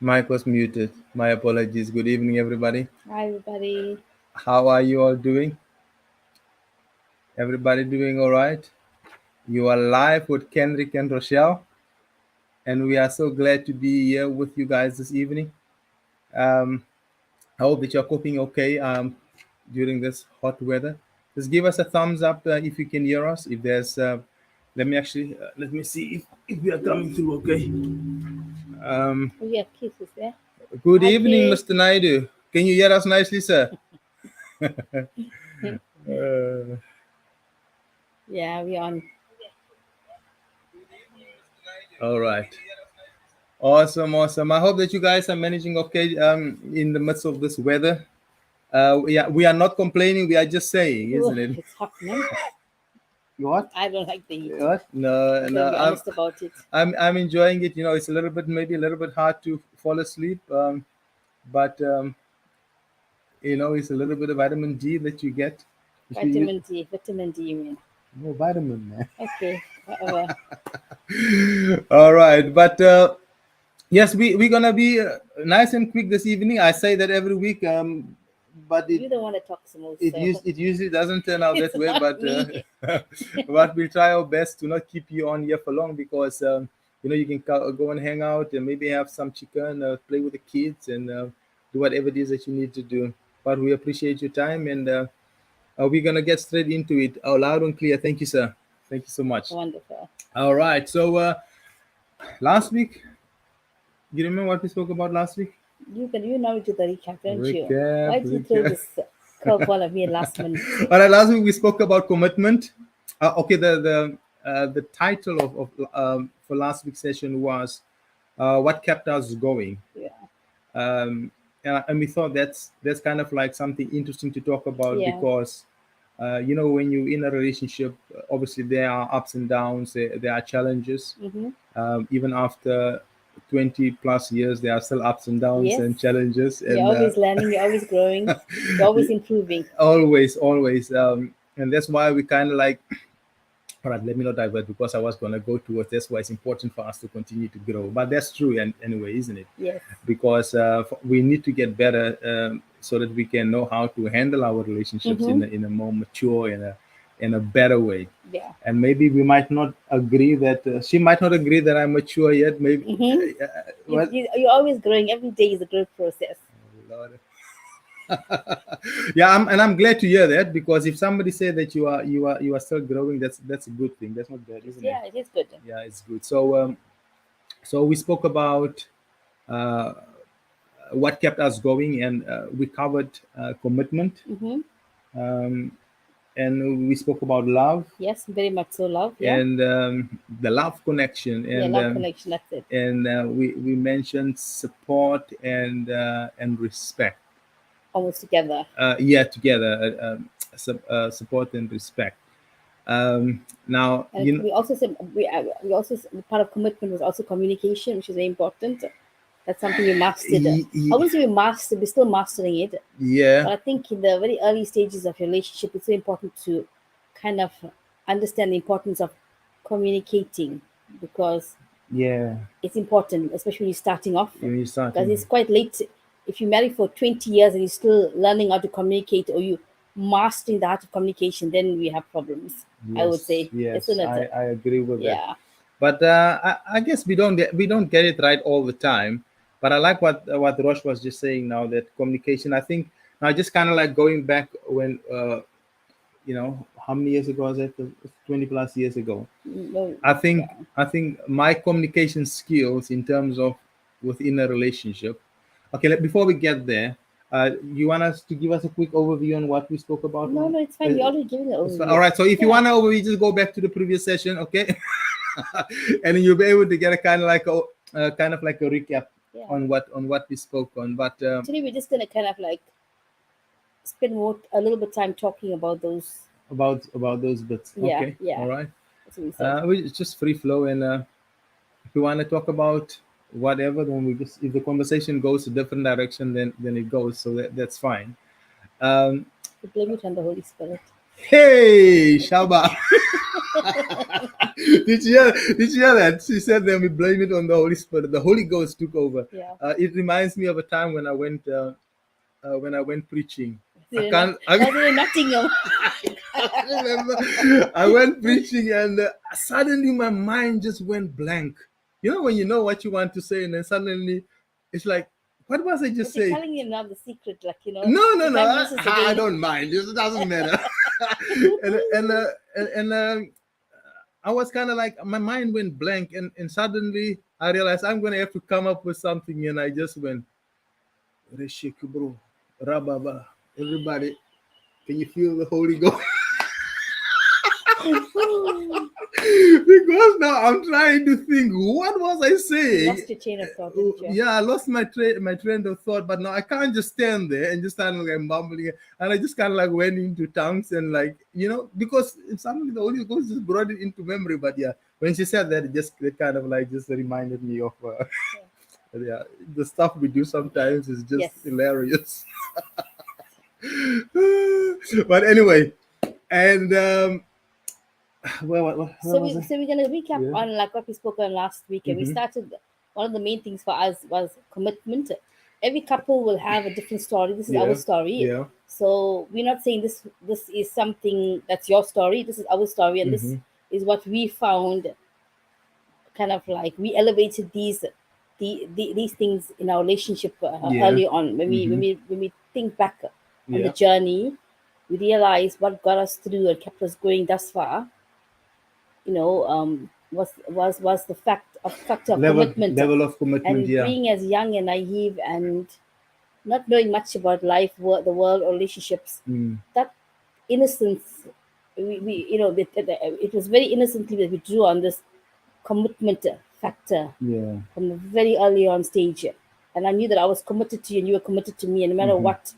Mic was muted. My apologies. Good evening, everybody. Hi, everybody. How are you all doing? Everybody doing all right? You are live with Kendrick and Rochelle, and we are so glad to be here with you guys this evening. Um, I hope that you're coping okay during this hot weather. Just give us a thumbs up if you can hear us. If there's, let me see if we are coming through okay. Um, We have kisses there. Good Hi, evening, kids. Mr. Naidu. Can you hear us nicely, sir? Uh, Yeah, we on. all right. Awesome, awesome. I hope that you guys are managing okay in the midst of this weather. We are not complaining. We are just saying, Ooh, isn't it? it's hot, man. What? I don't like the heat. What? No, I'm no. gonna be honest about it. I'm enjoying it. You know, it's a little bit maybe a little bit hard to fall asleep. But it's a little bit of vitamin D that you get if you use Vitamin D, you mean? no vitamin, man. Okay, whatever. All right, but yes, we're gonna be nice and quick this evening. I say that every week, but You don't want to talk the most, it so it usually doesn't turn out it's that way. not But me. but we'll try our best to not keep you on here for long because you can go and hang out and maybe have some chicken, play with the kids, and do whatever it is that you need to do. But we appreciate your time, and we're gonna get straight into it. Oh, loud and clear. Thank you, sir. Thank you so much. Wonderful. All right. So last week, you remember what we spoke about last week? You know do the recap, don't you? Recap, Why did you throw recap. this curveball at me last minute? All right, last week we spoke about commitment. Okay, the title of for last week's session was what kept us going, Yeah, um, and we thought that's kind of like something interesting to talk about yeah. because when you're in a relationship, obviously there are ups and downs, there are challenges. Mm-hmm. Even after 20 plus years, there are still ups and downs Yes. and challenges, You're and always learning. You're always growing. You're always improving. always, and that's why we kind of like. All right, let me not divert because I was going to go towards that's why it's important for us to continue to grow. But that's true, and anyway, isn't it? Yes. Because we need to get better so that we can know how to handle our relationships Mm-hmm. in a more mature in a better way. Yeah. And maybe we might not agree that she might not agree that I'm mature yet. Maybe, Mm-hmm. what? You're always growing. Every day is a growth process. Lord. Yeah, and I'm glad to hear that because if somebody said that you are still growing, that's a good thing. That's not bad, isn't it? Yeah, it is good. Yeah, it's good. So we spoke about uh, what kept us going, and we covered commitment, Mm-hmm. um, and we spoke about love Yes, very much so. Love. Yeah. and the love connection, Yeah, and love connection. That's it. we mentioned support and respect. Almost together. Yeah, together, support and respect. Now, And we also said we also part of commitment was also communication, which is very important. That's something we mastered. y- I y- wouldn't say we mastered. We're still mastering it. yeah, But I think in the very early stages of your relationship, it's so important to kind of understand the importance of communicating because yeah. it's important, especially when you're starting off, When you're because starting, it's quite late. If you marry for 20 years and you're still learning how to communicate or you mastering the art of communication, then we have problems. I would yes, say, yes, isn't I, it? I agree with that. Yeah. But I guess we don't get it right all the time. But I like what Rosh was just saying now, that communication. I think now just kind of like going back when how many years ago was it? 20 plus years ago. No, I think yeah. I think my communication skills in terms of within a relationship. Okay, before we get there, you want us to give us a quick overview on what we spoke about? No, no, it's fine. We already given the All overview. right. So if you Yeah. want to overview, just go back to the previous session, okay? And then you'll be able to get a kind of like a recap Yeah. on what we spoke on. But Today we're just gonna kind of like spend more a little bit time talking about those. about those bits, Yeah, okay? All yeah. right. That's what we said. It's just free flow, and if you want to talk about whatever, then we just if the conversation goes a different direction, then it goes. So that's fine. Um, We blame it on the Holy Spirit. Hey, Shaba. Did you hear that? She said then we blame it on the Holy Spirit. The Holy Ghost took over. Yeah. It reminds me of a time when I went preaching. I can't. Was it in Nottingham? I remember I went preaching and suddenly my mind just went blank. You know when you know what you want to say and then suddenly it's like, what was I just But you're saying? telling him now the secret, like, No, no, you no. can't use this I again. don't mind. It doesn't matter. And I was kind of like my mind went blank, and suddenly I realized I'm going to have to come up with something, and I just went Reshikubro, Rababa. Everybody, can you feel the Holy Ghost? Because now I'm trying to think, what was I You saying? lost your chain of thought, didn't you? Yeah, I lost my train of thought, but now I can't just stand there and just kind of like mumbling, and I just kind of like went into tongues and like because suddenly the Holy Ghost just brought it into memory. But yeah, when she said that, it kind of like just reminded me of yeah, the stuff we do sometimes is just Yes. hilarious. But anyway, and where So was we I? so we're gonna recap Yeah. on like what we spoke on last week, and we Hmm. started. One of the main things for us was commitment. Every couple will have a different story. This is our Yeah. story. Yeah. So we're not saying this is something that's your story. This is our story, and this Hmm. is what we found. Kind of like we elevated these things in our relationship Yeah. early on. When we when Hmm. we when we think back on the Yeah. journey, we realize what got us through and kept us going thus far. Was the factor of commitment Level of commitment. and Yeah. being as young and naive and not knowing much about life, the world, or relationships. Mm. That innocence, it was very innocently that we drew on this commitment factor Yeah. from the very early on stage. And I knew that I was committed to you and you were committed to me. And no matter Hmm. what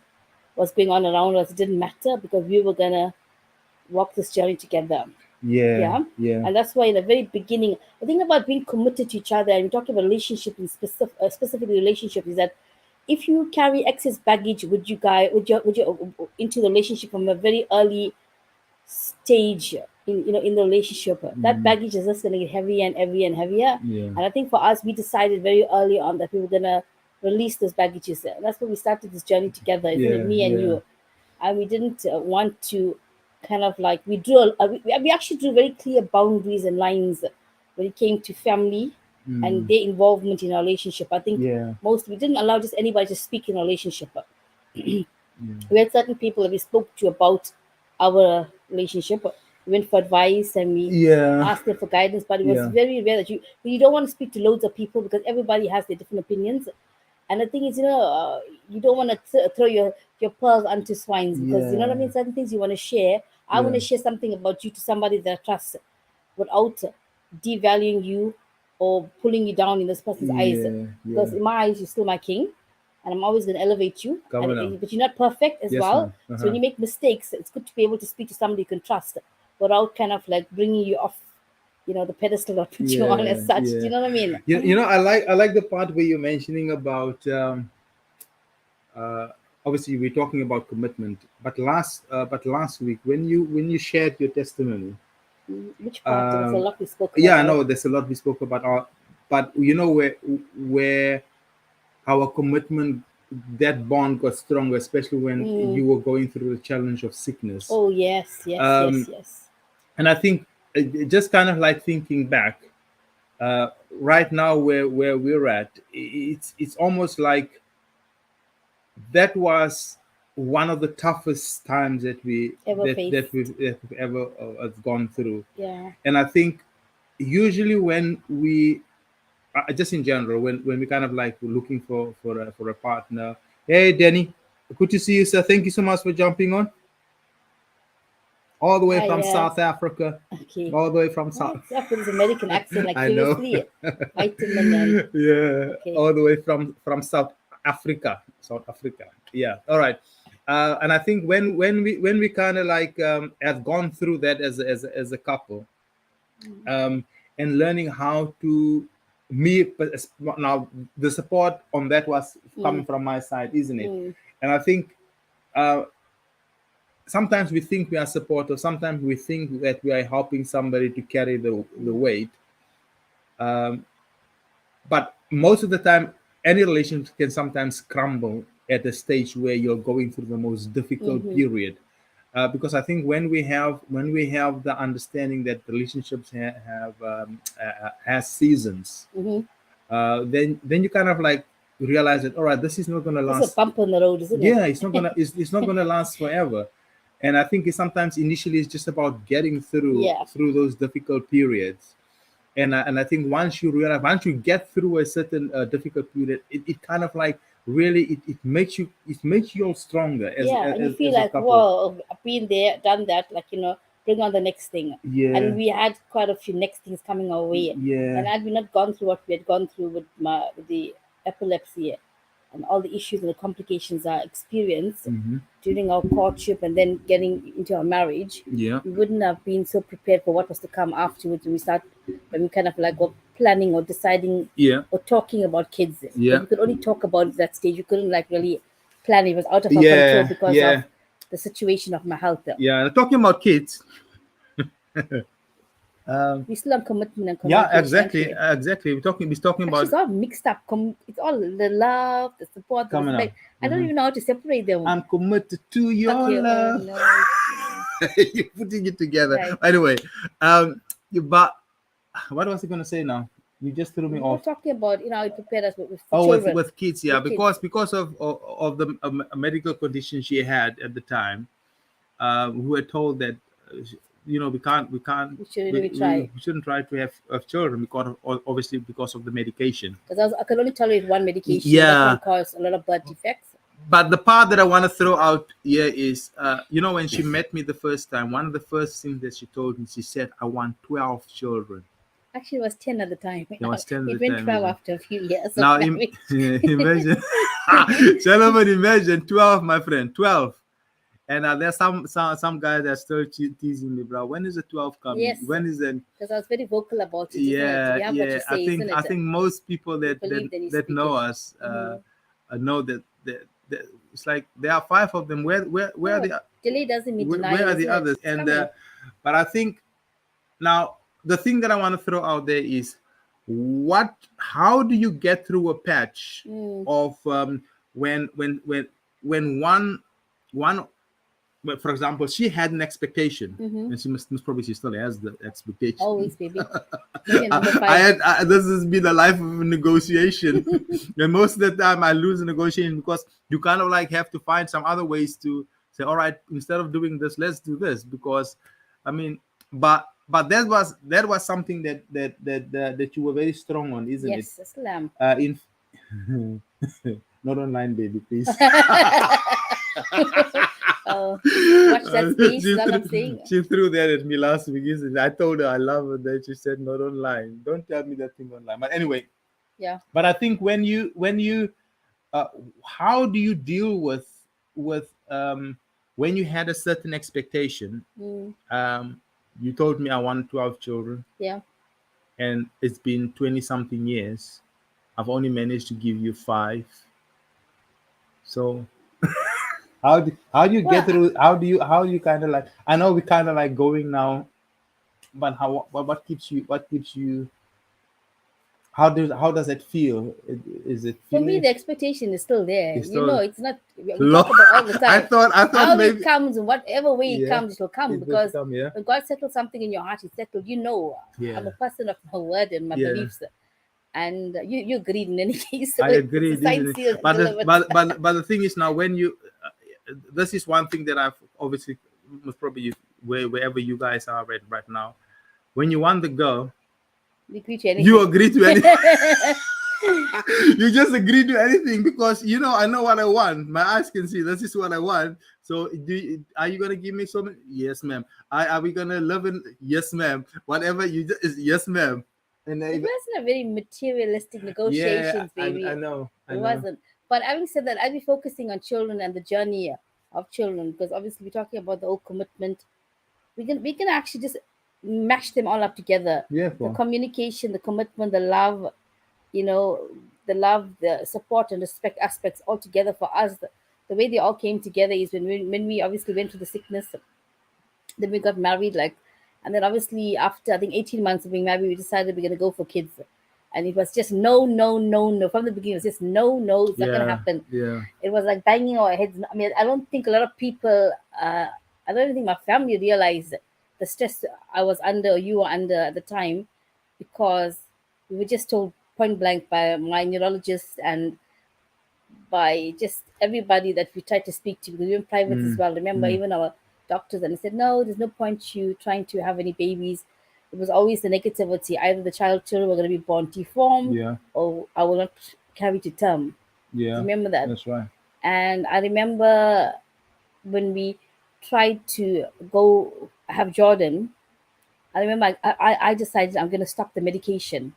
was going on around us, it didn't matter because we were going to walk this journey together. Yeah. Yeah. Yeah. And that's why in the very beginning, the thing about being committed to each other, and we talked about relationship in specifically relationship, is that if you carry excess baggage, would you into the relationship from a very early stage in the relationship, that Mm. baggage is just going to get heavier and heavier and heavier. Yeah. And I think for us, we decided very early on that we were going to release those baggages, and that's when we started this journey together, isn't it, Yeah. me and Yeah. you? And we didn't want to kind of like we drew we actually drew very clear boundaries and lines when it came to family and Mm. their involvement in our relationship. I think Yeah. most we didn't allow just anybody to speak in a relationship. Yeah. We had certain people that we spoke to about our relationship. We went for advice and we Yeah. asked them for guidance, but it was Yeah. very rare that you don't want to speak to loads of people because everybody has their different opinions. And the thing is, you don't want to throw your pearls onto swines because you know what I Yeah. mean. Certain things you want to share. I want Yeah. to share something about you to somebody that I trust without devaluing you or pulling you down in this person's eyes. Yeah. Yeah. Because in my eyes, you're still my king, and I'm always going to elevate you. Come on now. But you're not perfect as Yes, well. ma'am. So when Uh-huh. you make mistakes, it's good to be able to speak to somebody you can trust without kind of like bringing you off, the pedestal that put you on as Yeah. such. Do Yeah. you know what I mean? I like the part where you're mentioning about uh, obviously we're talking about commitment, but last week when you shared your testimony. Which part? There was a um lot we spoke about, yeah, I right? know there's a lot we spoke about, but where our commitment, that bond got stronger, especially when Mm. you were going through the challenge of sickness. Oh yes, yes, yes, um yes. and I think, just kind of like thinking back, right now where we're at, it's almost like that was one of the toughest times that we Ever that we've ever have gone through. Yeah. And I think usually when we, just in general, when we kind of like looking for a partner. Hey Danny, good to see you, sir. Thank you so much for jumping on all the way Ah from yes. South Africa, Okay. all the way from South. What's up with this American accent? Like I know. seriously, vitamin and Yeah, okay. all the way from South Africa. Yeah, all right. And I think when we kind of like have gone through that as a couple, and learning how to, but now the support on that was Mm, coming from my side, isn't it? mm, And I think, uh, sometimes we think we are supportive, sometimes we think that we are helping somebody to carry the weight. Um, but most of the time, any relationship can sometimes crumble at a stage where you're going through the most difficult Mm-hmm. period. Because I think when we have the understanding that relationships have has seasons, Mm-hmm. then you kind of like realize that, all right, this is not going to It's a last. bump on the road, isn't it? Yeah, it's not gonna last forever. And I think it's sometimes initially it's just about getting through Yeah. through those difficult periods. And I think once you get through a certain difficult period, it kind of like really it makes you all stronger as Yeah, and you as, feel as a like, couple. whoa, I've been there, done that, like, bring on the next thing. And Yeah, we had quite a few next things coming our way. And yeah. had we not gone through what we had gone through with the epilepsy and all the issues and the complications I experienced Hmm. during our courtship and then getting into our marriage, Yeah, we wouldn't have been so prepared for what was to come afterwards when we kind of like were planning or deciding yeah, or talking about kids. Because yeah, we could only talk about it at that stage. We couldn't like really plan. It was out of our control yeah, because of yeah, the situation of my health. yeah. Talking about kids. um We still on commitment and yeah, communication, aren't exactly, we? exactly. We're talking Actually, it's about all mixed up. It's all the love, the support, the coming up. respect. I don't even know how to separate them. I'm committed to your Okay, oh love. no, no. You're putting it together. Right. Anyway, but what was I going to say now? You just threw me We were off. talking about, how it prepared us for Oh, with children, with kids, yeah, with kids. because of the medical condition she had at the time. We were told that we can't We should we, really we, try. we shouldn't try to have children because obviously because of the medication. Because I can only tolerate one medication that can Yeah, cause a lot of birth defects. but the part that I want to throw out here is, when she met me the first time, one of the first things that she told me, she said, "I want 12 children." Actually, it was 10 at the time. There was 10 It at the went time, 12 isn't it? after a few years of Now, marriage. imagine, gentlemen, imagine 12, my friend, 12. And there's some guys that still teasing me, bro. When is the 12 coming? Yes, When is it? because I was very vocal about it, isn't it? Yeah, You have what yeah. you I say, think isn't I it? think most people You that that believe then you that speak know it. us Hmm. know that it's like there are five of them. Where are No, the delay doesn't mean where denial, are the isn't it? others? It's And coming. but I think now the thing that I want to throw out there is how do you get through a patch Mm, of when one but for example, she had an expectation, mm-hmm. and most probably she still has the expectation. Always, baby. Maybe number I five. had this has been a life of negotiation, and most of the time I lose a negotiation because you kind of like have to find some other ways to say, all right, instead of doing this, let's do this. Because, I mean, but that was something that you were very strong on, isn't it? Yes, Islam. In not online, baby, please. Oh, watch that space, is she, all I'm threw, saying. she threw that at me last week. Isn't it? I told her I love her. Then she said, "Not online. Don't tell me that thing online." But anyway, Yeah. but I think when you uh, how do you deal with when you had a certain expectation? Mm, Um, you told me I want 12 children, yeah. and it's been 20 something years. I've only managed to give you five. So how do you get Well, through? How do you kind of like? I know we kind of like going now, but what keeps you? How does it feel? Is it for me, feeling? the expectation is still there. It's still It's not, we low. talk about all the I time. thought I thought How it maybe comes, in whatever way it yeah. comes, it will come. It will Because come, yeah. when God settles something in your heart, He settled. I'm Yeah. a person of my word and my Yeah. beliefs. And you agreed in any case. So I it's agree, a sign, isn't it? seal, and But the, delivered. but the thing is now when you this is one thing that I've obviously most probably wherever you guys are right now. When you want the girl, We agree to you anything. agree to anything. You just agree to anything because I know what I want. My eyes can see this is what I want. So are you gonna give me something? Yes, ma'am. Are we gonna live in? Yes, ma'am. Whatever you just is yes, ma'am. And It wasn't a very materialistic yeah, negotiations, I baby. know, I It know. wasn't. But having said that, I'll be focusing on children and the journey of children, because obviously we're talking about the whole commitment. We can actually just mash them all up together. Yeah, The for communication, the commitment, the love, you know, the support and respect aspects all together for us. the way they all came together is when we obviously went through the sickness, then we got married, like, and then obviously after I think 18 months of being married, we decided we're gonna go for kids, and it was just no, no, no, no from the beginning. It was just no, no, it's not gonna Yeah. happen. Yeah. It was like banging our heads. I mean, I don't think a lot of people, I don't think my family realized the stress I was under, or you were under at the time, because we were just told point blank by my neurologist and by just everybody that we tried to speak to, because we were in private as well. Remember, even our doctors, and they said, no, there's no point you trying to have any babies. It was always the negativity. Either the children were going to be born deformed, Yeah. or I will not carry to term. Do Yeah. you remember that? That's right. And I remember when we tried to go have Jordan, I remember I decided I'm going to stop the medication,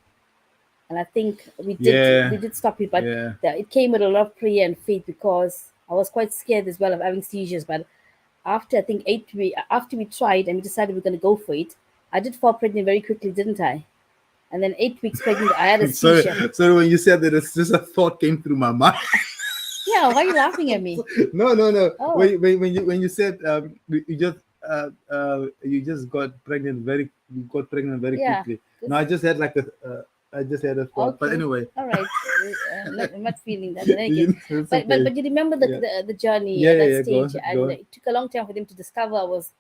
and I think we Yeah. did stop it, but Yeah. it came with a lot of prayer and faith, because I was quite scared as well of having seizures. But after I think 8 weeks, after we tried and we decided we're going to go for it, I did fall pregnant very quickly, didn't I? And then 8 weeks pregnant, I had a So, seizure. so when you said that, it's just a thought came through my mind. Yeah, why are you laughing at me? No, no, no. Oh, When you said you just got pregnant very yeah. quickly. No, I just had like I just had a thought. But Okay, anyway, all right. I'm not feeling that. But again, it's but okay. you remember Yeah, the journey yeah, at yeah, that yeah. Go stage, on, go and on. it took a long time for them to discover I was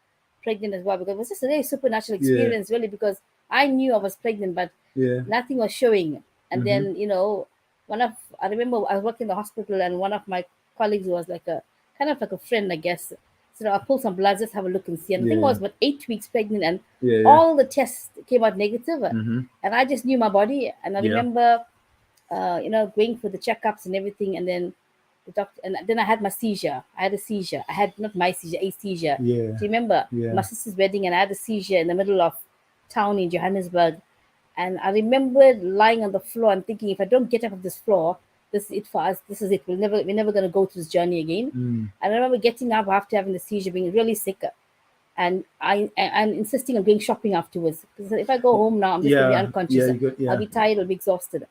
pregnant as well, because it was just a very supernatural Yeah, experience, really, because I knew I was pregnant, but yeah. nothing was showing. And Mm-hmm. then, one of I remember I was working in the hospital, and one of my colleagues was like a kind of like a friend, I guess. So I pulled some blood, just have a look and see. And I think I Yeah, was about 8 weeks pregnant, and yeah, yeah. all the tests came out negative. Mm-hmm. And I just knew my body, and I Yeah, remember going for the checkups and everything, and then the doctor, and then I had my seizure. I had a seizure. I had not my seizure, a seizure. yeah, Do you remember yeah. my sister's wedding, and I had a seizure in the middle of town in Johannesburg, and I remember lying on the floor and thinking, if I don't get up off this floor, this is it for us. This is it. We're never gonna go through this journey again. Mm. And I remember getting up after having the seizure, being really sick, and I'm insisting on going shopping afterwards, because if I go home now, I'm just gonna be Yeah, yeah. unconscious. You got I'll yeah. be tired. I'll be exhausted.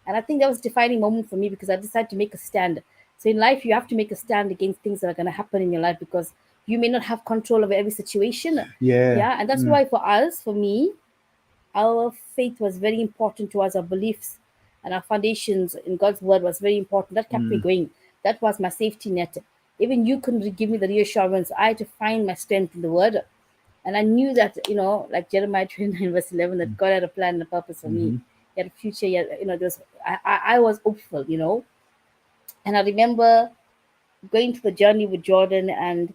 And I think that was a defining moment for me, because I decided to make a stand. So in life, you have to make a stand against things that are going to happen in your life, because you may not have control over every situation. Yeah. Yeah, and that's why for us, for me, our faith was very important to us. Our beliefs and our foundations in God's word was very important. That kept me Mm. going. That was my safety net. Even you couldn't give me the reassurance. I had to find my strength in the word. And I knew that, like Jeremiah 29, verse 11, that God had a plan and a purpose for me. Mm-hmm. He had a future. He had, I was hopeful. And I remember going to the journey with Jordan and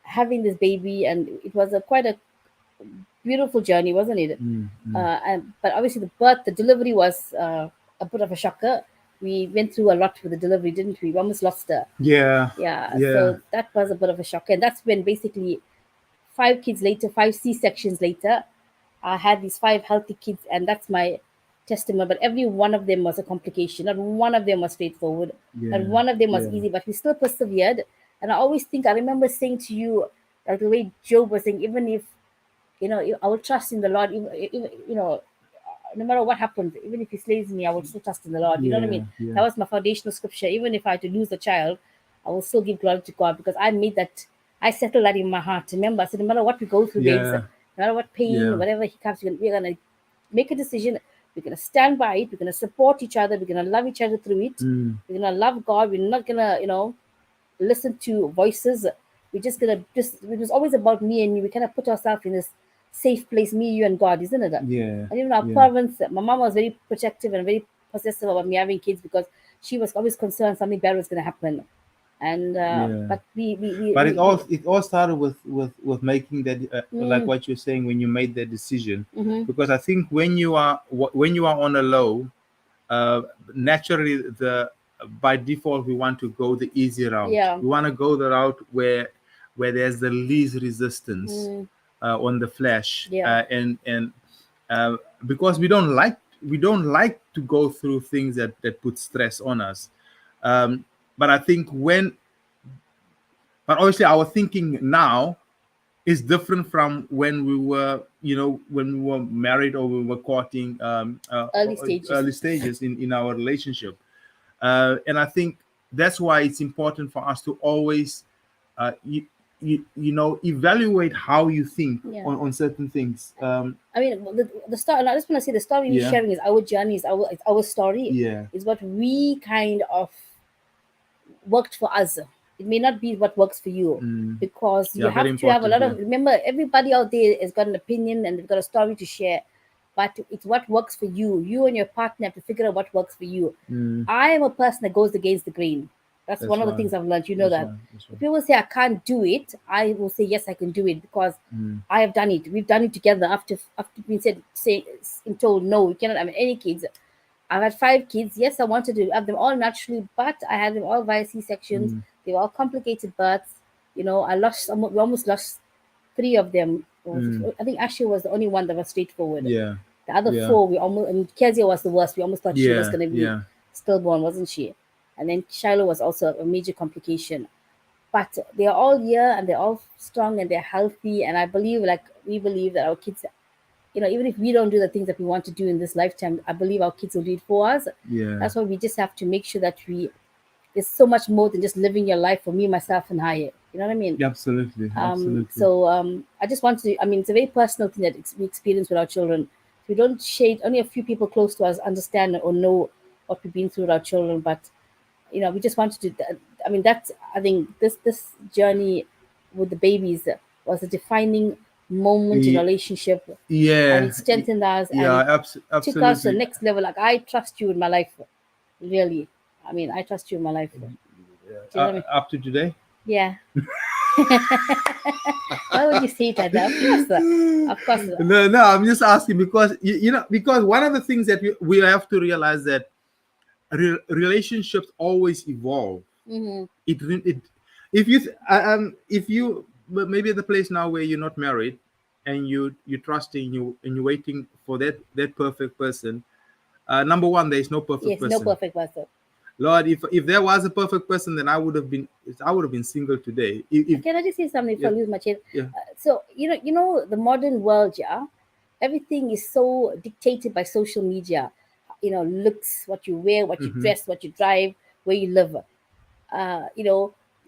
having this baby. And it was quite a beautiful journey, wasn't it? Mm-hmm. But obviously, the delivery was a bit of a shocker. We went through a lot with the delivery, didn't we? We almost lost her. Yeah, Yeah, yeah. so that was a bit of a shocker. And that's when basically 5 kids later, 5 C-sections later, I had these 5 healthy kids, and that's my testimony. But every one of them was a complication. Not one of them was straightforward. Not Yeah, one of them was yeah, easy, but we still persevered. And I always think, I remember saying to you, like the way Job was saying, even if, I will trust in the Lord, even no matter what happens, even if he slays me, I will still trust in the Lord. You know what I yeah, mean? yeah, That was my foundational scripture. Even if I had to lose a child, I will still give glory to God, because I made that, I settled that in my heart. Remember, I said, no matter what we go through, babes, no yeah, matter what pain, yeah. whatever he comes, we're gonna make a decision. We're gonna stand by it. We're gonna support each other. We're gonna love each other through it. Mm. We're gonna love God. We're not gonna, listen to voices. We're just gonna it was always about me and you. We kind of put ourselves in this safe place, me, you, and God, isn't it? Yeah, And even our yeah, parents, my mom was very protective and very possessive about me having kids, because she was always concerned something bad was gonna happen. And yeah. but But it all started with making that like mm, what you're saying, when you made that decision, mm-hmm, because I think when you are on a low, uh, naturally by default we want to go the easy route. yeah, We want to go the route where there's the least resistance mm, on the flesh, yeah, and uh, because we don't like to go through things that put stress on us. Um, but I think but obviously our thinking now is different from when we were married, or we were courting, early stages. early stages in our relationship. And I think that's why it's important for us to always evaluate how you think on certain things. I mean, the story. I just want to say the story we're sharing is our journey, it's our story. It's what we kind of worked for us. It may not be what works for you, because you have to have a lot of. Remember, everybody out there has got an opinion and they've got a story to share, but it's what works for you. You and your partner have to figure out what works for you. I am a person that goes against the grain. That's one of the things I've learned. You know that. If people say I can't do it, I will say yes, I can do it, because I have done it. We've done it together. After being told no, we cannot have any kids. I've had 5 kids. Yes, I wanted to have them all naturally, but I had them all via C-sections. They were all complicated births. We almost lost 3 of them. I think Ashley was the only one that was straightforward. The other 4, we almost, and Kezia was the worst. We almost thought she was going to be stillborn, wasn't she? And then Shiloh was also a major complication. But they're all here and they're all strong and they're healthy. And I believe, we believe that our kids, even if we don't do the things that we want to do in this lifetime, I believe our kids will do it for us. That's why we just have to make sure that there's so much more than just living your life for me, myself, and I. You know what I mean? Absolutely. So I just want to, it's a very personal thing that we experience with our children. We don't shade, only a few people close to us understand or know what we've been through with our children. But, we just wanted to, I think this journey with the babies was a defining moment in a relationship. And it strengthened us and absolutely. took us to the next level. I trust you in my life. Really. I trust you in my life. Up to today? Yeah. Why would you say that? Of course. No, I'm just asking because because one of the things that we have to realize that relationships always evolve. If you maybe at the place now where you're not married and you're trusting and you're waiting for that perfect person. Number one, there is no perfect person. No perfect person. Lord, if there was a perfect person, then I would have been single today. Can I just say something if I lose my chance? So the modern world, everything is so dictated by social media. Looks, what you wear, what you dress, what you drive, where you live.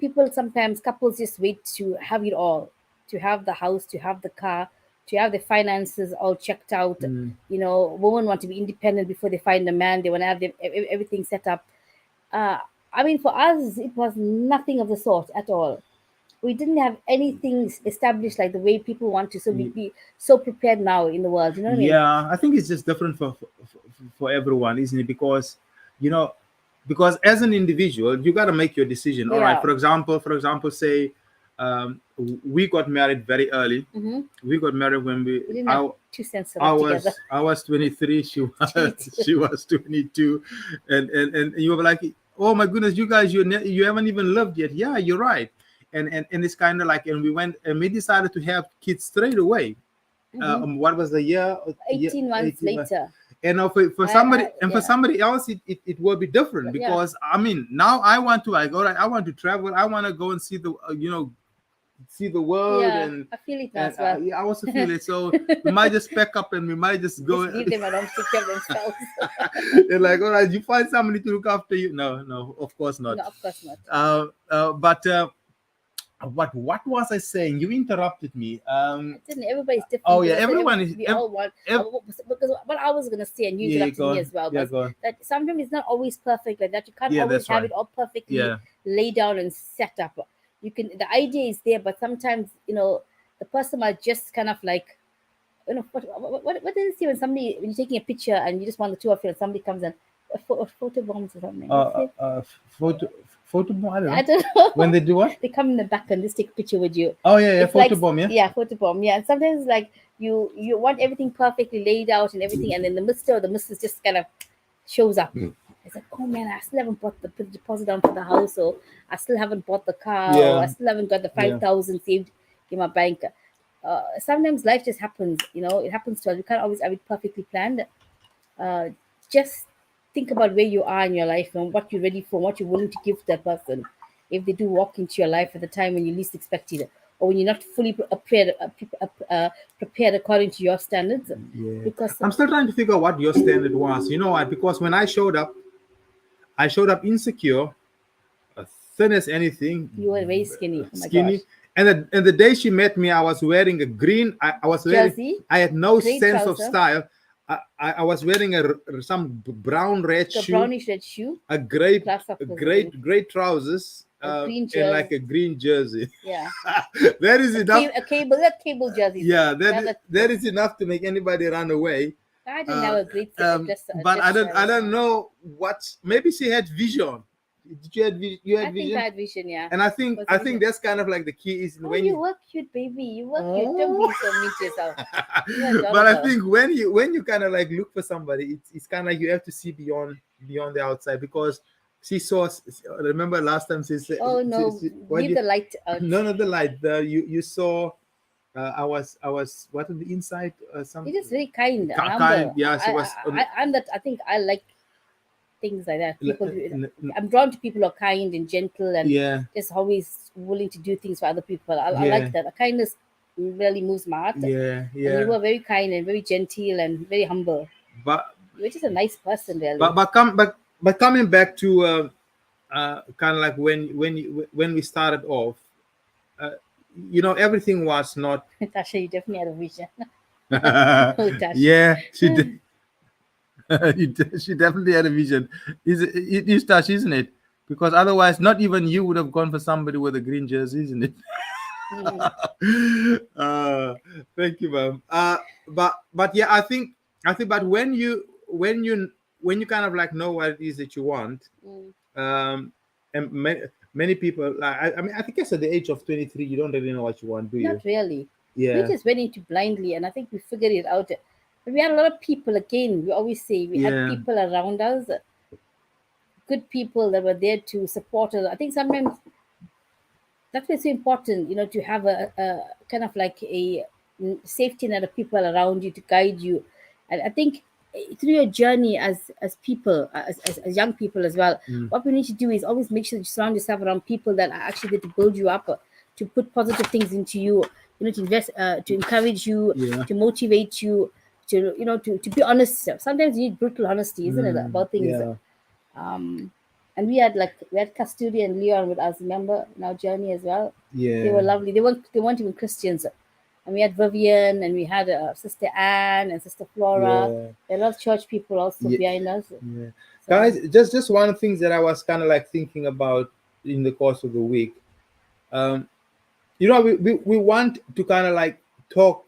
People sometimes, couples just wait to have it all, to have the house, to have the car, to have the finances all checked out. Women want to be independent before they find a man. They want to have everything set up. For us, it was nothing of the sort at all. We didn't have anything established like the way people want to. So we be so prepared now in the world. You know what I mean? Yeah, I think it's just different for everyone, isn't it? Because because as an individual, you got to make your decision. All right. For example, say we got married very early. We got married when we didn't have 2 cents together. I was 23. She was 22, and you were like, oh my goodness, you guys, you haven't even lived yet. Yeah, you're right. And it's kind of like, and we went and we decided to have kids straight away. What was the year? 18 months later. And for somebody else, it will be different because now I want to travel. I want to go and see the see the world. And I feel it as well. I also feel it. So we might just pack up and we might just go. Just leave them at home, take care of themselves. They're like, all right, you find somebody to look after you. No, of course not. No, of course not. But what was I saying? You interrupted me. Everybody's different. Oh yeah, everyone is. We all want. Because what I was gonna say, and you interrupted me as well, was that sometimes it's not always perfect like that. You can't always have it all perfectly laid down and set up. You can. The idea is there, but sometimes the person might just kind of like, what does it say when you're taking a picture and you just want the two of you, and somebody comes and photo bombs or something. Photo bomb? I don't know. When they do what? They come in the back and just take a picture with you. Oh yeah, photo bomb, yeah. Yeah, photo bomb, yeah. And sometimes like you want everything perfectly laid out and everything, and then the Mr. or the Mrs. just kind of shows up. It's like, oh man, I still haven't put the deposit down for the house, or I still haven't bought the car, or I still haven't got the 5,000 saved in my bank. Sometimes life just happens, it happens to us. We can't always have it perfectly planned. Just think about where you are in your life and what you're ready for, what you're willing to give to that person if they do walk into your life at the time when you least expected it, or when you're not fully prepared according to your standards. Yeah. Because I'm still trying to figure out what your standard was. You know what? Because when I showed up insecure, thin as anything, You were very skinny. Oh my skinny. gosh. And the day she met me, I was wearing a green. I was wearing. Jersey, I had no grey sense of trouser, style. I was wearing some brown red a shoe, brownish red shoe, a great class of great trousers, a green and like jersey. a green jersey. Yeah, That is enough. a cable jersey. Yeah, Never, that is enough to make anybody run away. I didn't have a great But dress I sense. don't know what. Maybe she had vision. Did you I had think I vision? had vision. Yeah. And Was I a think vision. that's kind of like the key is Oh, when you you. were cute, baby. You were cute. Don't Oh. be so mean to yourself. You were But I adorable. think when you kind of like look for somebody, it's kind of like you have to see beyond the outside, because she saw. Remember last time she said, Oh no, what leave you, the light out. none of the light. You saw. I was what on the inside. Some You're just very kind and kind. humble. Yeah, she was. I'm that. I think I like things like that. People, N- I'm drawn to people who are kind and gentle and yeah, just always willing to do things for other people. I yeah, like that. The kindness really moves my heart. yeah, And you yeah. were very kind and very gentle and very humble. But You were just a nice person, really. but coming back to kind of like when we started off, uh, everything was not. Tasha, you definitely had a vision. Oh, Tasha. Yeah, she did. She definitely had a vision. It is touch, isn't it? Because otherwise, not even you would have gone for somebody with a green jersey, isn't it? Mm. uh, Thank you, ma'am. But yeah, but when you kind of like know what it is that you want, Mm. um, and many people like I mean I think at the age of 23 you don't really know what you want, do you? Not really. We Yeah, just went into blindly, and I think we figured it out. But we had a lot of people. Again, we always say we had yeah, people around us, good people that were there to support us. I think sometimes that's why it's so important, to have a kind of like a safety net of people around you to guide you. And I think through your journey as people, as young people as well, mm, what we need to do is always make sure that you surround yourself around people that are actually there to build you up, to put positive things into you, to invest, to encourage you, yeah, to motivate you, to be honest. Sometimes you need brutal honesty, isn't it, about things? yeah, um, and we had Custody and Leon with us, remember, in our journey as well. They were yeah, lovely. They weren't even Christians, and we had Vivian, and we had Sister Anne and Sister Flora. yeah, There are a lot of church people also yeah, behind us. yeah. So Guys, just one of the things that I was kind of like thinking about in the course of the week. Um, we want to kind of like talk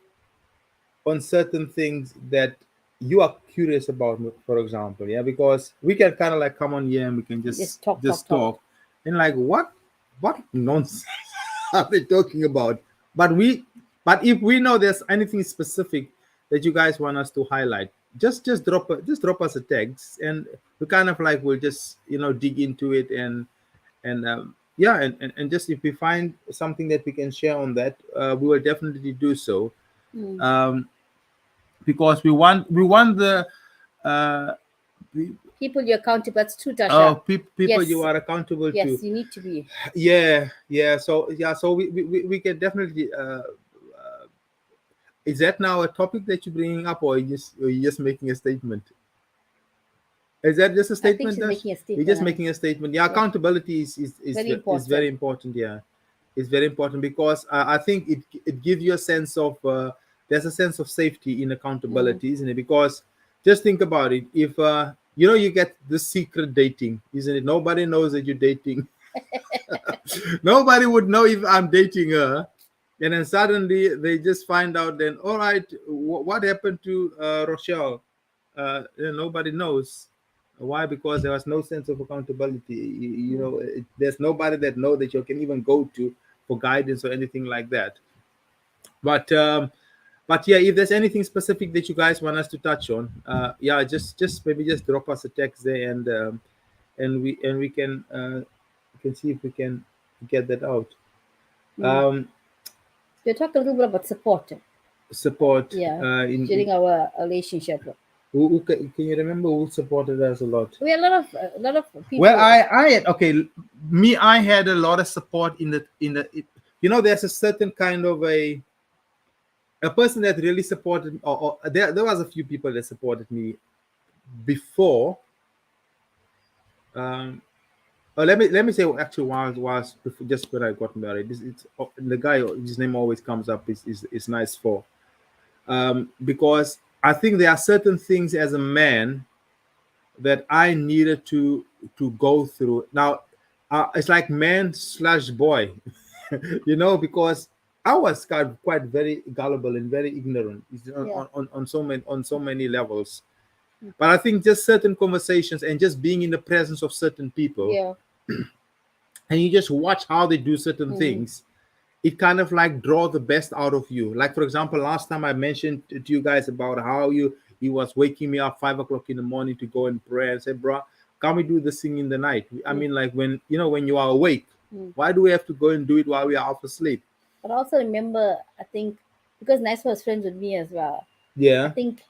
on certain things that you are curious about, for example, yeah, because we can kind of like come on here and we can just talk, talk, just talk. talk and like what nonsense are they talking about? But but if we know there's anything specific that you guys want us to highlight, just drop us a text, and we kind of like will just dig into it, and yeah, and just if we find something that we can share on that, we will definitely do so. Mm. um, because we want the uh, People you're accountable. That's true, Tasha. people you Yes, are accountable to. yes, you need to be. Yeah, so we can definitely is that now a topic that you're bringing up, or you just making a statement? Is that just a I think statement, she's Dash? making a You're statement, just honey. making a statement. Yeah, Yeah, accountability very is very important. important. Yeah, it's very important because I think it gives you a sense of there's a sense of safety in Mm. accountability, isn't it? Because just think about it. If you get the secret dating, isn't it? Nobody knows that you're dating. Nobody would know if I'm dating her, and then suddenly they just find out. Then all right, what happened to Rochelle? Nobody knows. Why? Because there was no sense of accountability. Mm. There's nobody that know that you can even go to for guidance or anything like that. But yeah, if there's anything specific that you guys want us to touch on, yeah, just maybe just drop us a text there, and we can see if we can get that out. Mm. Um, We'll talk a little bit about support. Support Yeah, in during our relationship. can you remember who supported us a lot? We had a lot of Well, people. I had okay. Me, I had a lot of support there's a certain kind of a person that really supported, or there was a few people that supported me before. Um, let me say actually was before, just when I got married. It's the guy. His name always comes up. Is nice for because I think there are certain things as a man that I needed to go through. Now, it's like man slash boy, because I was quite very gullible and very ignorant Yeah. on so many levels. But I think just certain conversations and just being in the presence of certain people, Yeah. and you just watch how they do certain Mm. things, it kind of like draw the best out of you. Like for example, last time I mentioned to you guys about how he was waking me up 5 o'clock in the morning to go and pray and say, bro, can we do this thing in the night? I Mm. mean, like when you are awake, Mm. why do we have to go and do it while we are half asleep? But also remember, I think because Nice was friends with me as well. I Yeah, think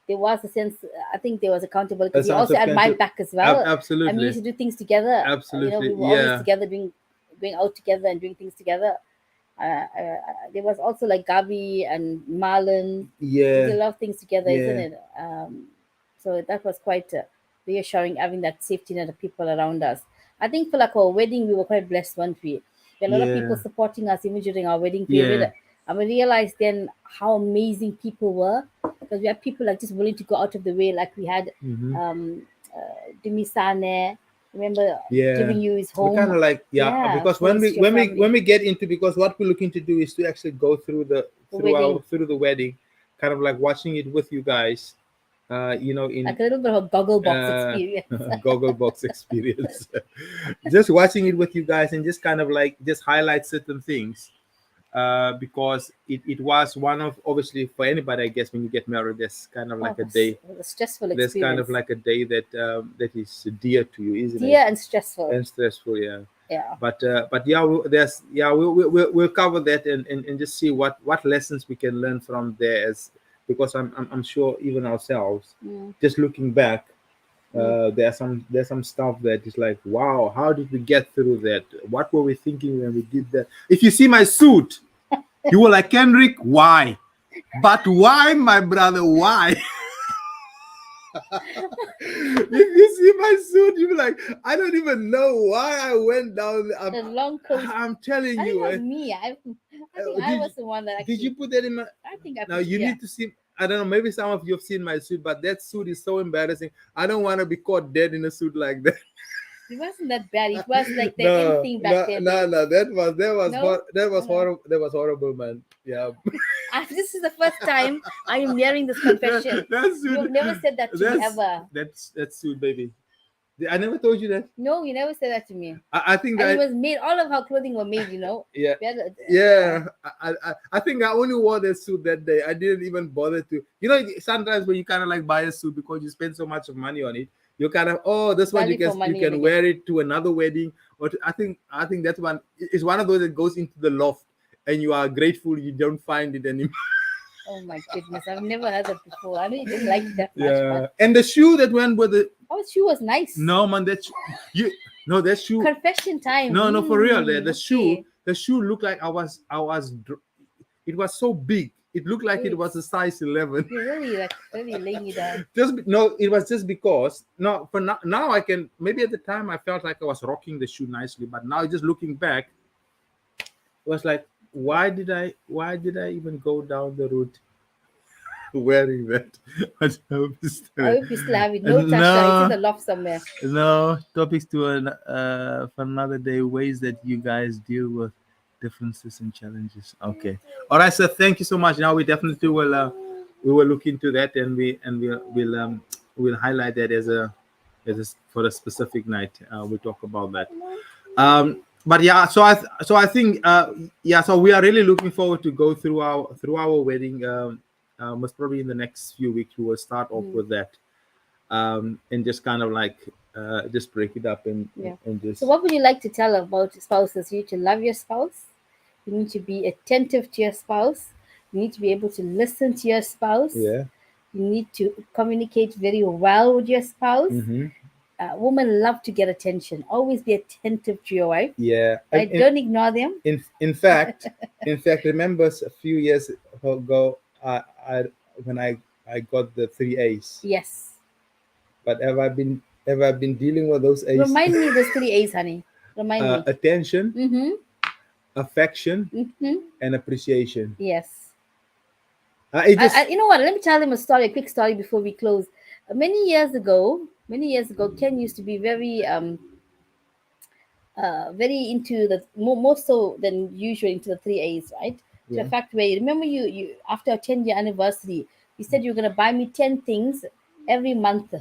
there was a sense. I think there was accountability a because he sense also of had my control. back as well, and we Absolutely, used to do things together. We absolutely, were always yeah, together, going out together and doing things together. There was also like Gabi and Marlon. We yeah, did a lot of things together, isn't yeah, it? So that was quite reassuring having that safety net of people around us. I think for like our wedding, we were quite blessed, weren't we? There were a lot of people yeah, supporting us even during our wedding yeah. period. And we realized then how amazing people were because we had people like just willing to go out of the way, like we had Hmm. um, Dimi Sane, remember Yeah, giving you his we kind home. of like, yeah, Yeah, because for when his, we your when we family, when we get into, because what we're looking to do is to actually go the wedding. through the wedding, kind of like watching it with you guys, in Like a little bit of a goggle box uh experience. Google Box experience. Just watching it with you guys and just kind of like just highlight certain things, because it was one of, obviously for anybody, I guess when you get married, there's kind of Oh, like a day, it was a stressful there's kind of experience. like a day that is dear to you, isn't it? Dear and stressful. And stressful, yeah. Yeah. But yeah, there's, yeah, we'll cover that, and just see what lessons we can learn from there, as because I'm sure even ourselves, Mm, just looking back, mm. there's some stuff that is like, wow, how did we get through that? What were we thinking when we did that? If you see my suit, you were like, Kendrick, why? But why, my brother, why? If you see my suit, you be like, I don't even know why I went down there. The long coat. I'm telling I think you, it was me. I think I did was the one that did actually. you put that in my? I think I Now put it. you Yeah. need to see. I don't know. Maybe some of you have seen my suit, but that suit is so embarrassing. I don't want to be caught dead in a suit like that. It wasn't that bad. It was like the in No, thing back no, then, no, though. no. No. That was Okay. horrible. That was horrible, man. Yeah. This is the first time I am hearing this confession. That You've suit. never said that to me ever. That's suit, baby. I never told you that. No, you never said that to me. I think And it that. was made. All of our clothing were made. Yeah, We had yeah. yeah. I think I only wore that suit that day. I didn't even bother to. Sometimes when you kind of like buy a suit because you spend so much of money on it, you kind of, oh, this one Value for you money can again. wear it to another wedding, I think that's one. It's one of those that goes into the loft, and you are grateful you don't find it anymore. Oh my goodness, I've never heard that before. I know you didn't like it that much, but Yeah, and the shoe that went with it. oh, she was nice. No, man, you. No, that shoe. Confession time. No, no, for real. Okay. The shoe looked like it was so big. It looked like it Wait, was a size 11. you're really like really laying it down. No, it was just because no, for now I can, maybe at the time I felt like I was rocking the shoe nicely, but now just looking back, it was like, why did I even go down the route wearing that? But no, I hope you still have it. No touch down. It's in no, the loft somewhere. no, topics for another day. Ways that you guys deal with differences and challenges. Okay. All right, sir. Thank you so much. Now we definitely will look into that, and we'll highlight that for a specific night. We'll talk about that. But yeah, so I think, yeah, so we are really looking forward to go through our wedding. Most probably in the next few weeks we will start off Mm, with that, and just kind of like just break it up, yeah. and So, just, what would you like to tell about spouses? You need to love your spouse. You need to be attentive to your spouse. You need to be able to listen to your spouse. yeah. You need to communicate very well with your spouse. Mm-hmm. Women love to get attention. Always be attentive to your wife. Yeah. Right? Don't ignore them. In fact, remember a few years ago, I when I got the three A's. Yes. But have I been? have I been dealing with those A's? Remind me those three A's, honey. Remind me. Attention, Mm-hmm. affection, Mm-hmm. and appreciation. Yes. It just You know what? Let me tell them a story, a quick story before we close. Many years ago, Ken used to be very into the more so than usual into the three A's, right? To the yeah. fact where remember you after our 10-year anniversary, you said you were gonna buy me 10 things every month.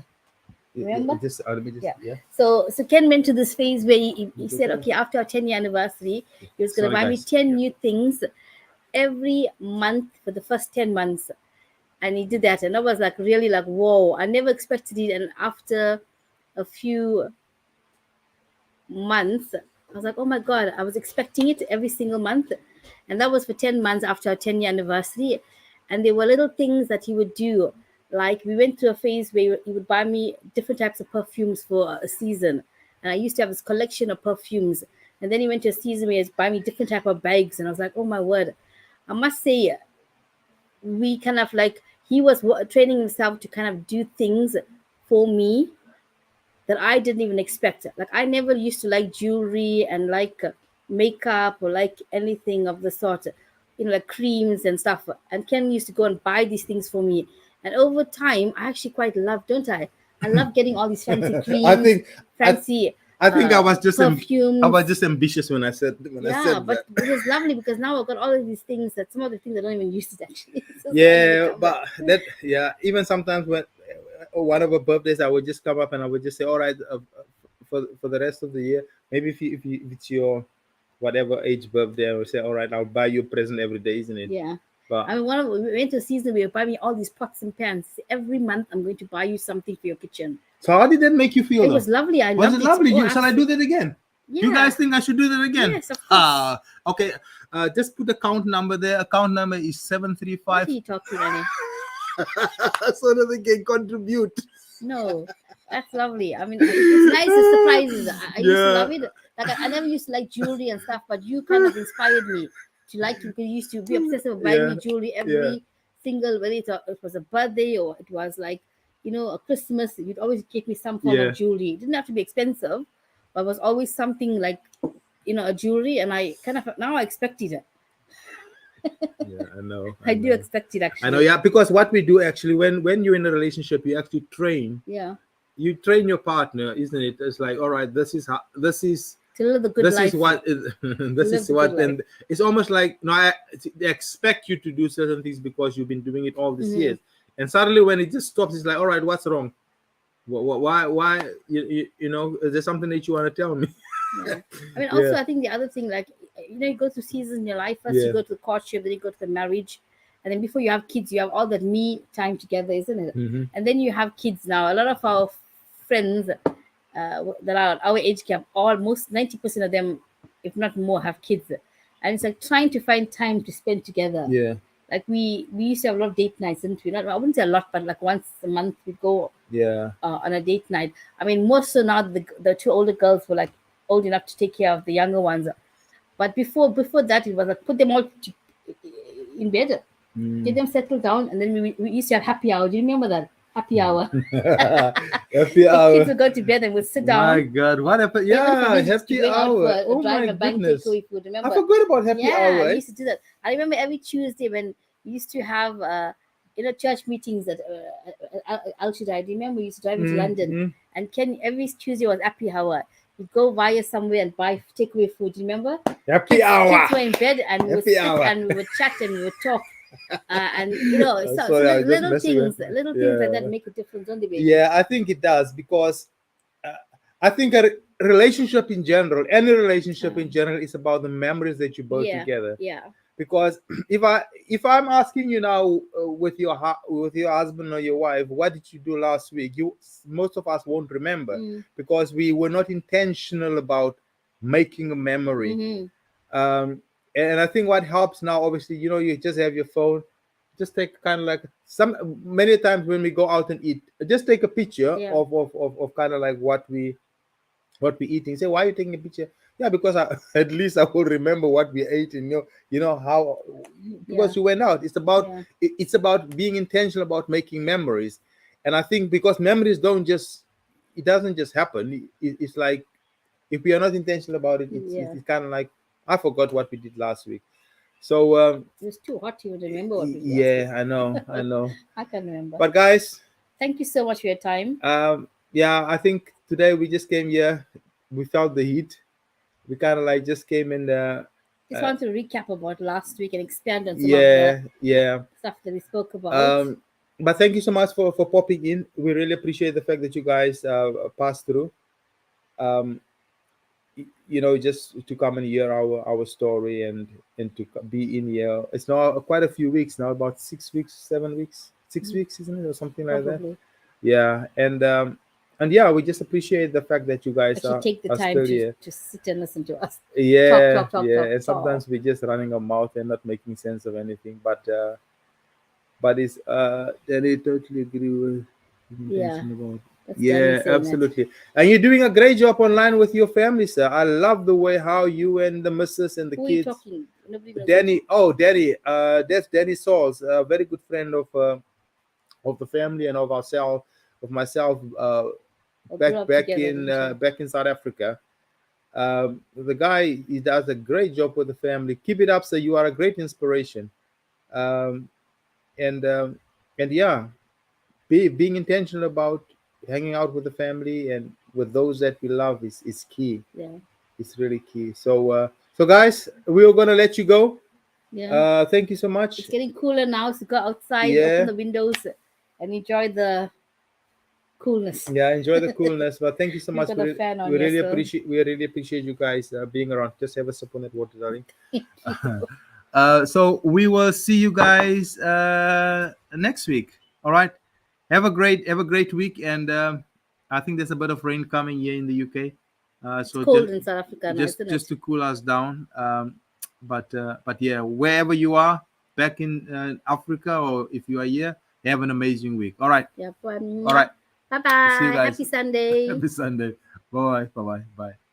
Remember? Just let me just Yeah. yeah. So Ken went to this phase where he Go said, for it. okay, after our 10-year anniversary, he was gonna Sorry, buy me guys. 10 new things every month for the first 10 months. And he did that, and I was like really like, whoa, I never expected it. And after a few months, I was like, oh my god, I was expecting it every single month. And that was for 10 months after our 10-year anniversary. And there were little things that he would do. Like we went through a phase where he would buy me different types of perfumes for a season. And I used to have this collection of perfumes. And then he went to a season where he'd buy me different type of bags. And I was like, oh my word. I must say, we kind of like, he was training himself to kind of do things for me that I didn't even expect. Like I never used to like jewelry and like makeup or like anything of the sort, like creams and stuff. And Ken used to go and buy these things for me. And over time, I actually quite love, don't I? I love getting all these fancy I creams, think I fancy I think I was perfumes. just ambitious when I Yeah, said but that. it was lovely because now I've got all of these things that some of the things I don't even use it actually. So it's all in the Yeah, cupboard. but that yeah. Even sometimes when one of her birthdays, I would just come up and I would just say, "All right, for the rest of the year, maybe if it's your whatever age birthday, I would say, all right, I'll buy you a present every day, isn't it?" Yeah. But I mean, we went to a season where you buy me all these pots and pans. Every month, I'm going to buy you something for your kitchen. so how did that make you feel It though? was lovely. I Was it loved it. lovely? Oh, Shall I do absolutely. that again? Do you Yeah. guys think I should do that again? Yes, of course. Okay. Just put account number there. Account number is seven three What are five. you talking, Annie? So that they can contribute. No, that's lovely. I mean, it's nice, the surprises. I used to Yeah, love it. Like, I never used to like jewelry and stuff, but you kind of inspired me to like it because you used to be obsessed with buying yeah, me jewelry yeah. every single, whether it was a birthday or it was like, a Christmas, you'd always give me some form of Yeah, jewelry. It didn't have to be expensive, but it was always something like, a jewelry. And I kind of, now I expect it. yeah. I know, I I do know, expect it I know. actually. Yeah, because what we do actually, when you're in a relationship, you actually train. Yeah. You train your partner, isn't it? It's like, all right, this is how, To live the good this is life. what To this live is the good what, life. and it's almost like no, they expect you to do certain things because you've been doing it all these Hmm. years, and suddenly when it just stops, it's like, all right, what's wrong? Why? Is there something that you want to tell me? Yeah. I mean, Yeah, also, I think the other thing, like, you go through seasons in your life. First, you yeah. go to the courtship, then you go to the marriage. And then before you have kids, you have all that me time together, isn't it? Hmm. And then you have kids now. A lot of our friends that are our age gap, almost 90% of them, if not more, have kids. And it's like trying to find time to spend together. Yeah, Like we used to have a lot of date nights, didn't we? Not, I wouldn't say a lot, but like once a month we go yeah. on a date night. I mean, more so now the two older girls were like old enough to take care of the younger ones. But before that, it was like put them all in bed, get Mm. them settled down, and then we used to have happy hour. Do you remember that happy hour? Happy The kids hour. would go to bed and we'd sit My down. God, what happened? Even for Yeah, me to happy going out for hour. a Oh drive my and buying goodness. takeaway food. I Remember? forgot about happy Yeah, hour. we Eh? used to do that. I remember every Tuesday when we used to have church meetings at Al Shaddai. Do you remember we used to drive into Mm, London, mm. and Ken every Tuesday was happy hour. We'd go via somewhere and buy takeaway food. Do you remember? Happy Kids hour. were in bed and we would Happy sit hour. and we would chat and we would talk. And so Sorry, I was just messing with. little things like that Yeah, make a difference, don't they, baby? yeah. I think it does because uh, I think relationship in general, any relationship Uh, in general, is about the memories that you build yeah, together. yeah, Because if I'm asking you now with with your husband or your wife, what did you do last week? You Most of us won't remember mm, because we were not intentional about making a memory. mm-hmm, Um, and I think what helps now, obviously, you just have your phone, just take kind of like some many times when we go out and eat, just take a picture yeah, of kind of like what we eating. Say, why are you taking a picture? Yeah, because at least I will remember what we ate, and how, yeah, because you went out. yeah, It's about being intentional about making memories. And I think because memories don't just it doesn't just happen. It's like if we are not intentional about it, Yeah. it's kind of like I forgot what we did last week. So It was too hot to even remember what we did last week. yeah, I know. I can remember. But guys, Thank you so much for your time. yeah, I think today we just came here. We felt the heat. We kind of like just came in. Just Uh, want to recap about last week and expand on some of the yeah, yeah. stuff that we spoke about. Um, but thank you so much for popping in. We really appreciate the fact that you guys passed through. Um, just to come and hear our story and to be in here. It's now quite a few weeks now, about 6 weeks, 7 weeks, 6 weeks, isn't it, or something like that? Probably. Yeah, and yeah, we just appreciate the fact that you guys Actually, take the are time still here. to sit and listen to us talk, Yeah, talk, talk, yeah, talk, and talk. sometimes we're just running our mouth and not making sense of anything, but it's then I totally agree with Yeah, intention about. that's Danny Yeah, saying it. absolutely. And you're doing a great job online with your family, sir. I love the way how you and the missus and the Who are you kids. talking? Nobody knows who. Danny, oh Danny, that's Danny Sauls, a very good friend of the family and of ourselves, of myself, Or grew back up together, didn't you? back in South Africa. The guy, he does a great job with the family. Keep it up, sir. You are a great inspiration. Um, and yeah, being intentional about hanging out with the family and with those that we love is key. Yeah, It's really key. So guys, we are gonna let you go. yeah. Thank you so It's much. getting cooler now, so go outside, open Yeah, the windows, and enjoy the coolness. yeah. Enjoy the coolness. But thank you so We've much. got a fan on here, so We really appreciate you guys being around. Just have a sip on that water, darling. thank you. So we will see you guys next week. All right. Have a great week, and I think there's a bit of rain coming here in the UK. It's So cold in South Africa now, isn't just it? to cool us down. But yeah, wherever you are, back in Africa, or if you are here, have an amazing week. All right. Yeah. All right. Bye See you bye. guys. Happy Sunday. Happy Sunday. Bye bye. Bye bye. Bye.